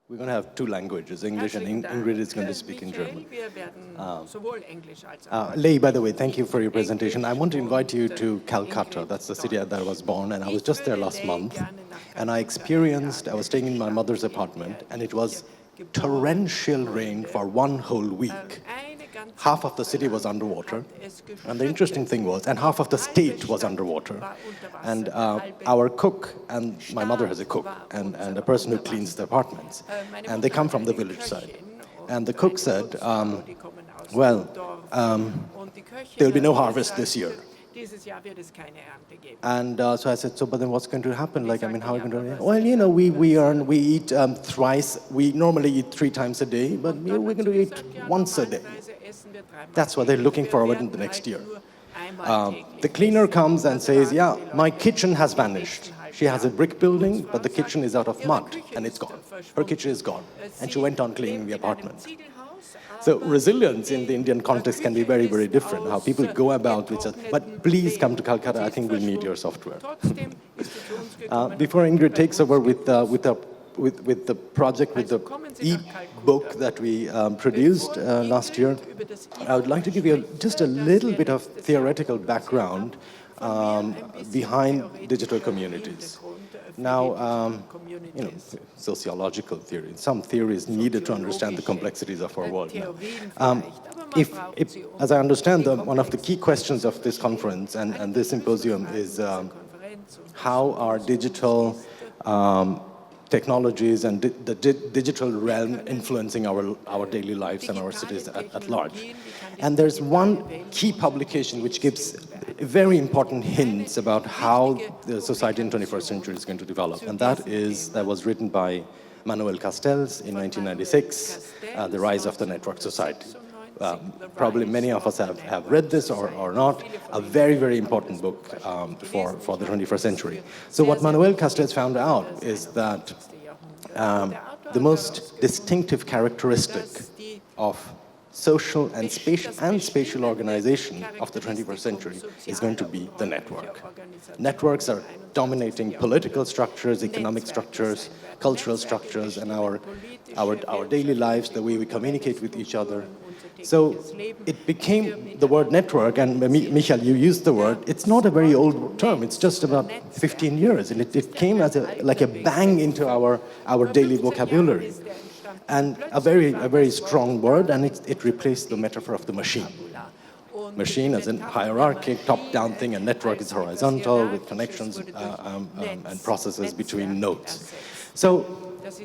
We're going to have two languages, English and Ingrid is going to speak in German. Lei, by the way, thank you for your presentation. I want to invite you to Calcutta. That's the city that I was born, and I was just there last month. And I was staying in my mother's apartment, and it was torrential rain for one whole week. Half of the city was underwater, and the interesting thing was, and half of the state was underwater. And our cook, and my mother has a cook, and a person who cleans the apartments, and they come from the village side. And the cook said, there'll be no harvest this year. And so I said, but then what's going to happen? Like, I mean, how are we going to? Well, you know, we eat thrice. We normally eat 3 times a day, but we're going to eat once a day. That's what they're looking forward in the next year. The cleaner comes and says, yeah, my kitchen has vanished. She has a brick building, but the kitchen is out of mud, and it's gone. Her kitchen is gone. And she went on cleaning the apartment. So resilience in the Indian context can be very, very different, how people go about with it. But please come to Calcutta, I think we'll need your software. Before Ingrid takes over with the project, with the e-book that we produced last year, I would like to give you just a little bit of theoretical background behind digital communities. Now, you know, sociological theory, some theories needed to understand the complexities of our world now. As I understand, one of the key questions of this conference and this symposium is how are digital technologies and the digital realm influencing our daily lives and our cities at large. And there's one key publication which gives very important hints about how the society in the 21st century is going to develop, and that was written by Manuel Castells in 1996, The Rise of the Network Society. Probably many of us have read this or not, a very, very important book for the 21st century. So what Manuel Castells found out is that the most distinctive characteristic of social and spatial organization of the 21st century is going to be the network. Networks are dominating political structures, economic structures, cultural structures, and our daily lives, the way we communicate with each other. So it became the word network, and Michael, you used the word, it's not a very old term, it's just about 15 years, and it came as like a bang into our daily vocabulary. And a very strong word, and it replaced the metaphor of the machine. Machine as in hierarchic, top-down thing, and network is horizontal with connections and processes between nodes. So,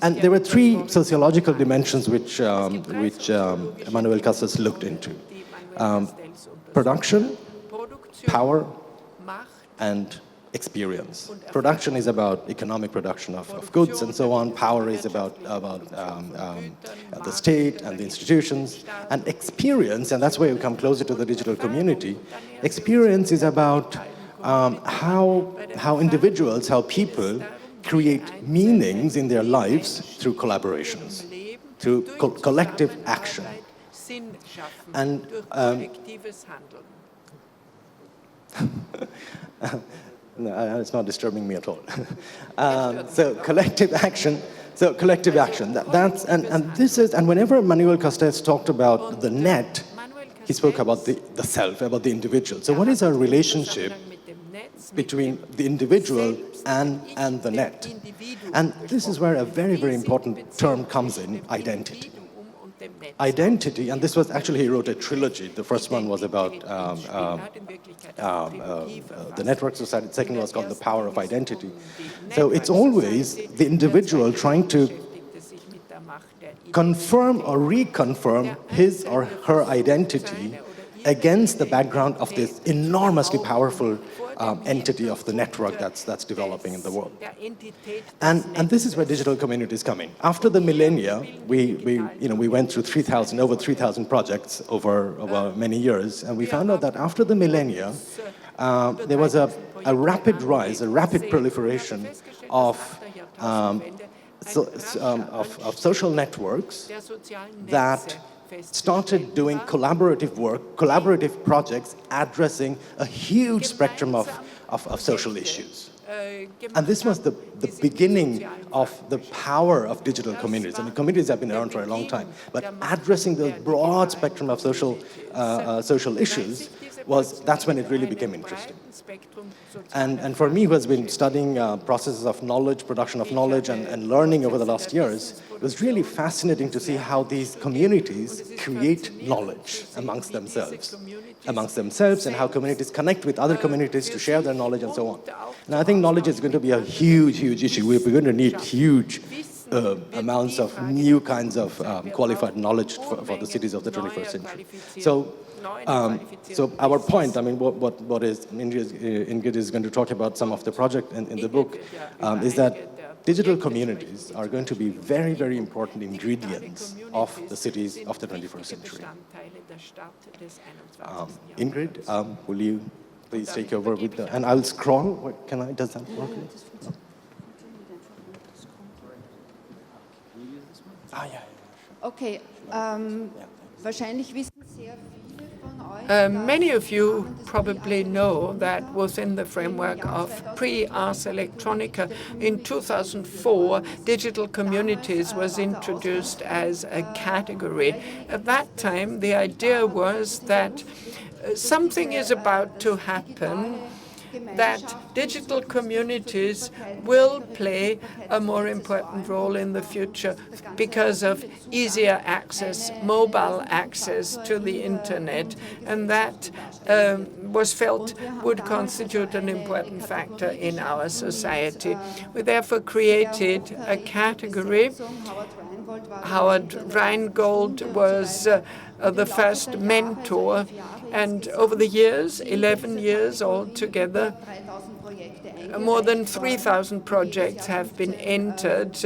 and there were 3 sociological dimensions which Manuel Castells looked into. Production, power, and experience. Production is about economic production of goods and so on. Power is about the state and the institutions. And experience, and that's where we come closer to the digital community, experience is about how individuals, how people create meanings in their lives through collaborations, through collective action. And no, it's not disturbing me at all. So collective action. And whenever Manuel Castells talked about the net, he spoke about the self, about the individual. So what is our relationship between the individual and the net? And this is where a very, very important term comes in, identity. Identity, and this was actually, he wrote a trilogy. The first one was about the network society. The second was called The Power of Identity. So it's always the individual trying to confirm or reconfirm his or her identity against the background of this enormously powerful entity of the network that's developing in the world. And this is where digital communities come in. After the millennia, we went through over 3,000 projects over many years, and we found out that after the millennia, there was a rapid rise, a rapid proliferation of social networks that started doing collaborative work, collaborative projects addressing a huge spectrum of social issues. And this was the beginning of the power of digital communities. I mean, communities have been around for a long time, but addressing the broad spectrum of social issues that's when it really became interesting. And for me, who has been studying processes of knowledge, production of knowledge, and learning over the last years, it was really fascinating to see how these communities create knowledge amongst themselves, and how communities connect with other communities to share their knowledge and so on. And I think knowledge is going to be a huge, huge issue. We're going to need huge amounts of new kinds of qualified knowledge for the cities of the 21st century. So our point, I mean, what is Ingrid is going to talk about some of the project in the book, is that digital communities are going to be very, very important ingredients of the cities of the 21st century. Ingrid, will you please take over with the, and I'll scroll. Does that work? Ja. Okay, wahrscheinlich wissen sehr many of you probably know that within the framework of pre-Ars Electronica in 2004, digital communities was introduced as a category. At that time, the idea was that something is about to happen, that digital communities will play a more important role in the future because of easier access, mobile access to the internet, and that was felt would constitute an important factor in our society. We therefore created a category. Howard Rheingold was the first mentor, and over the years, 11 years altogether, more than 3,000 projects have been entered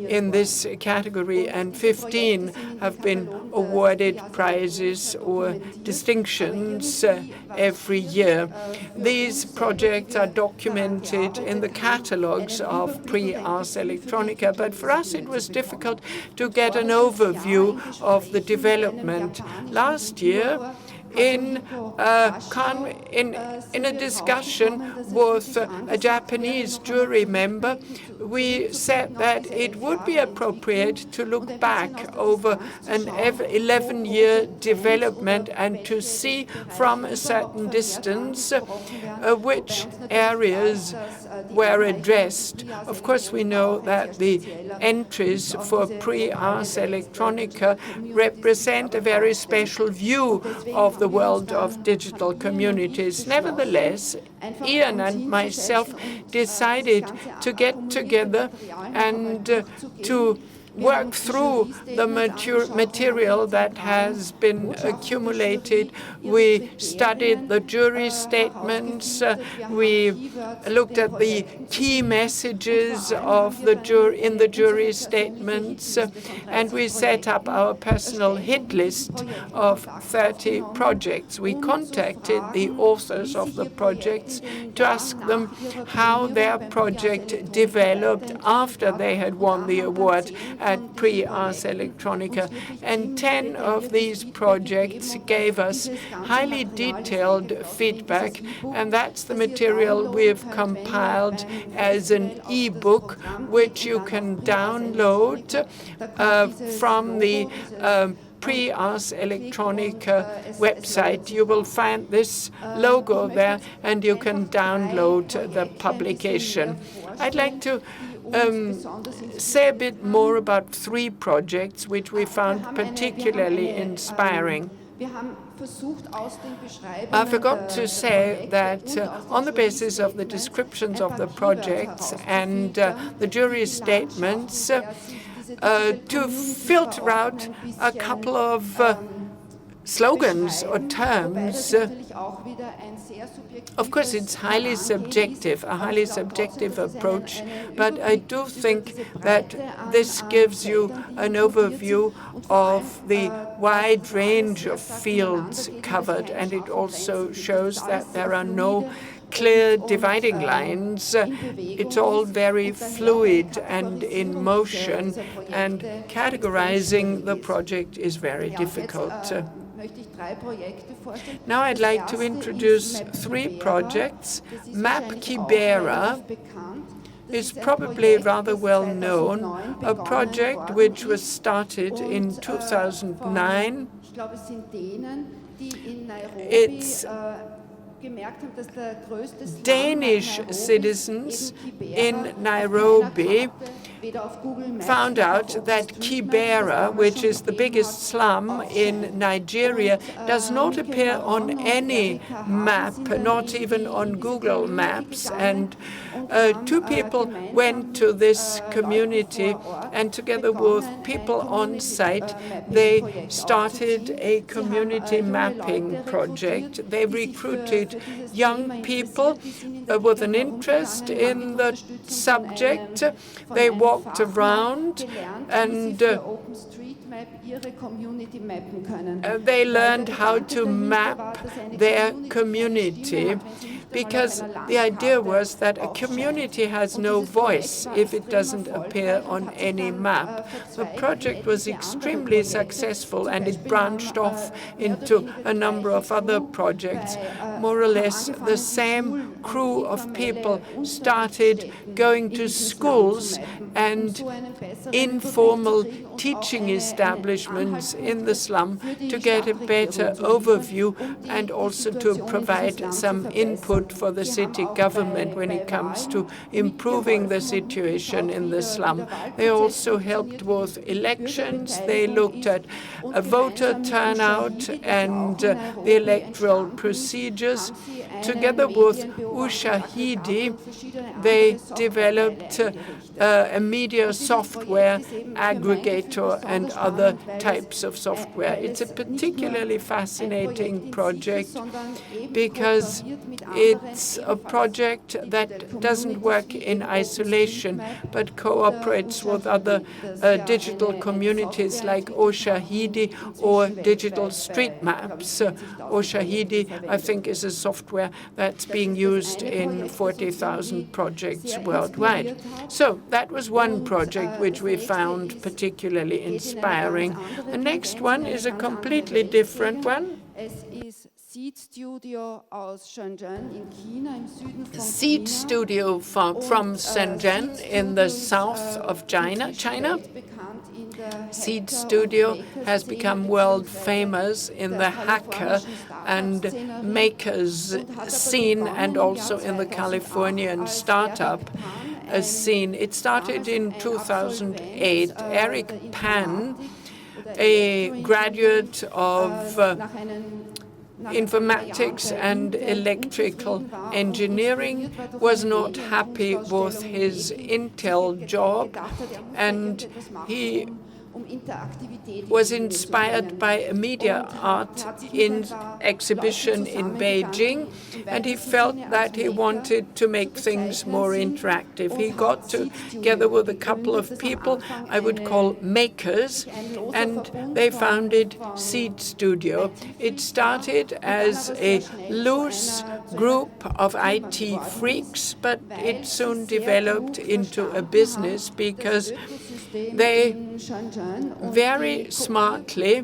in this category, and 15 have been awarded prizes or distinctions every year. These projects are documented in the catalogs of pre-Ars Electronica, but for us it was difficult to get an overview of the development. Last year, in a discussion with a Japanese jury member, we said that it would be appropriate to look back over an 11-year development and to see from a certain distance which areas were addressed. Of course, we know that the entries for pre-Ars Electronica represent a very special view of the world of digital communities. Nevertheless, Ian and myself decided to get together and to work through the material that has been accumulated. We studied the jury statements. We looked at the key messages of in the jury statements, and we set up our personal hit list of 30 projects. We contacted the authors of the projects to ask them how their project developed after they had won the award at pre-Ars Electronica, and 10 of these projects gave us highly detailed feedback, and that's the material we've compiled as an e-book, which you can download from the pre-Ars Electronica website. You will find this logo there, and you can download the publication. I'd like to say a bit more about 3 projects which we found particularly inspiring. I forgot to say that on the basis of the descriptions of the projects and the jury statements, to filter out a couple of slogans or terms. Of course, it's highly subjective, a highly subjective approach, but I do think that this gives you an overview of the wide range of fields covered, and it also shows that there are no clear dividing lines. It's all very fluid and in motion, and categorizing the project is very difficult. Now I'd like to introduce 3 projects. Map Kibera is probably rather well known, a project which was started in 2009. It's Danish citizens in Nairobi found out that Kibera, which is the biggest slum in Nigeria, does not appear on any map, not even on Google Maps. And 2 people went to this community, and together with people on site, they started a community mapping project. They recruited young people with an interest in the subject. They walked around and they learned how to map their community, because the idea was that a community has no voice if it doesn't appear on any map. The project was extremely successful, and it branched off into a number of other projects. More or less the same crew of people started going to schools and informal teaching establishments in the slum to get a better overview and also to provide some input for the city government when it comes to improving the situation in the slum. They also helped with elections. They looked at voter turnout and the electoral procedures. Together with Ushahidi, they developed a media software aggregator and other types of software. It's a particularly fascinating project because it's a project that doesn't work in isolation but cooperates with other digital communities like Ushahidi or digital street maps. Ushahidi, I think, is a software that's being used in 40,000 projects worldwide. So that was one project which we found particularly inspiring. The next one is a completely different one. Seed Studio from Shenzhen in the south of China. Seed Studio has become world famous in the hacker and makers scene and also in the Californian startup scene. It started in 2008. Eric Pan, a graduate of informatics and electrical engineering, was not happy with his Intel job, and he was inspired by a media art exhibition in Beijing, and he felt that he wanted to make things more interactive. He got together with a couple of people I would call makers, and they founded Seed Studio. It started as a loose group of IT freaks, but it soon developed into a business because they very smartly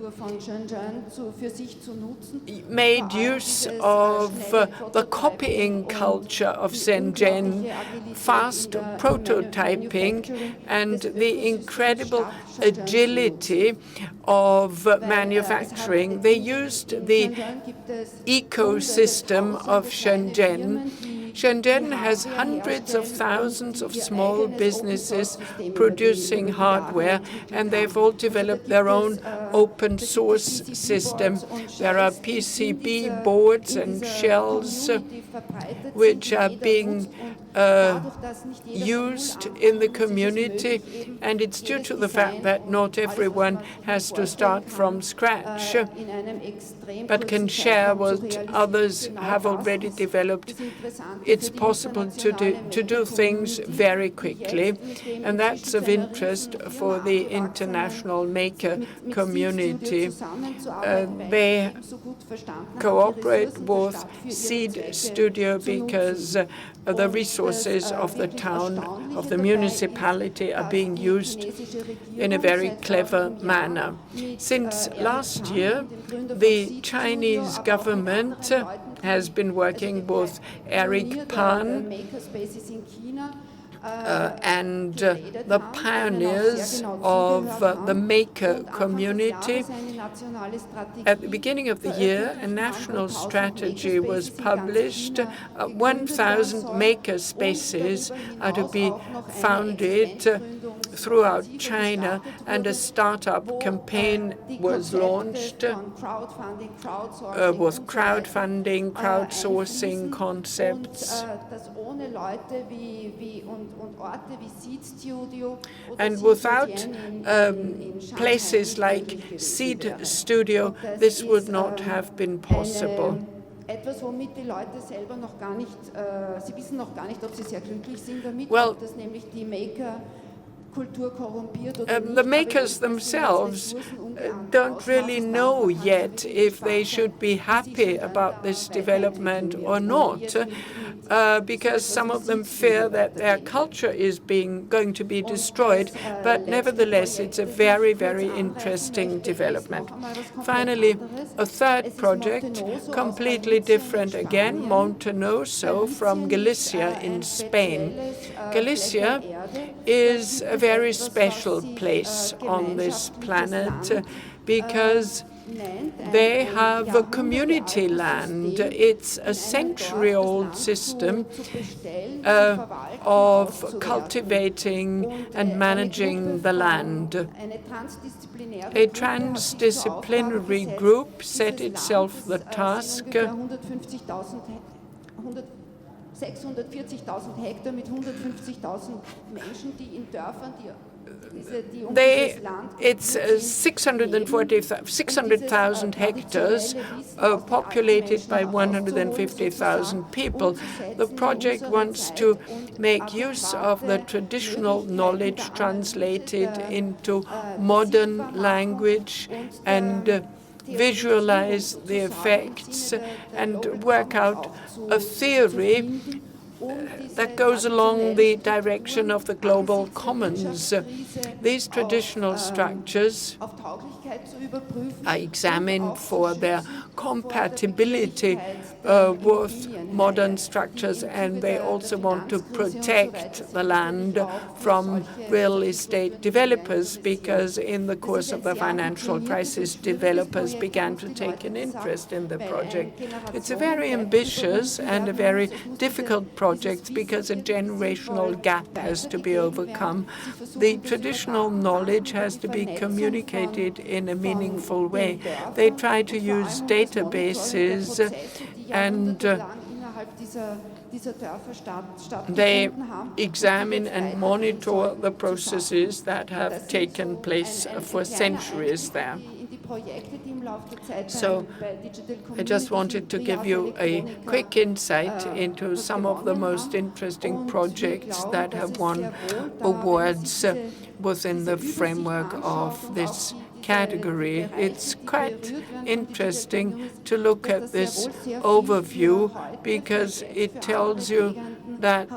made use of the copying culture of Shenzhen, fast prototyping, and the incredible agility of manufacturing. They used the ecosystem of Shenzhen. Shenzhen has hundreds of thousands of small businesses producing hardware, and they've all developed their own open source system. There are PCB boards and shells which are being used in the community, and it's due to the fact that not everyone has to start from scratch, but can share what others have already developed. it's possible to do things very quickly, and that's of interest for the international maker community. They cooperate with Seed Studio because the resources of the town, of the municipality, are being used in a very clever manner. Since last year, the Chinese government has been working with Eric Pan and the pioneers of the maker community. At the beginning of the year, a national strategy was published. 1,000 maker spaces are to be founded throughout China, and a startup campaign was launched with crowdfunding, crowdsourcing concepts. And without places like Seed Studio, this would not have been possible. Etwas, womit die Leute selber noch gar nicht, sie wissen noch gar nicht, ob sie sehr glücklich sind damit, ob das nämlich die Maker the makers themselves don't really know yet if they should be happy about this development or not, because some of them fear that their culture is going to be destroyed, but nevertheless it's a very, very interesting development. Finally, a third project, completely different again, Montenoso from Galicia in Spain. Galicia is a very special place on this planet because they have a community land. It's a century-old system of cultivating and managing the land. A transdisciplinary group set itself the task 640.000 Hektar mit 150.000 Menschen, die in Dörfern, It's 600,000 hectares populated by 150,000 people. The project wants to make use of the traditional knowledge translated into modern language and visualize the effects and work out a theory that goes along the direction of the global commons. These traditional structures are examined for their compatibility with modern structures, and they also want to protect the land from real estate developers, because in the course of the financial crisis, developers began to take an interest in the project. It's a very ambitious and a very difficult project because a generational gap has to be overcome. The traditional knowledge has to be communicated in a meaningful way. They try to use databases and they examine and monitor the processes that have taken place for centuries there. So I just wanted to give you a quick insight into some of the most interesting projects that have won awards within the framework of this category. It's quite interesting to look at this overview because it tells you that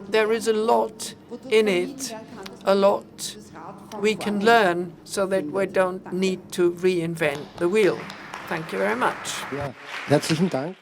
there is a lot in it, a lot we can learn so that we don't need to reinvent the wheel. Thank you very much. Ja, herzlichen Dank.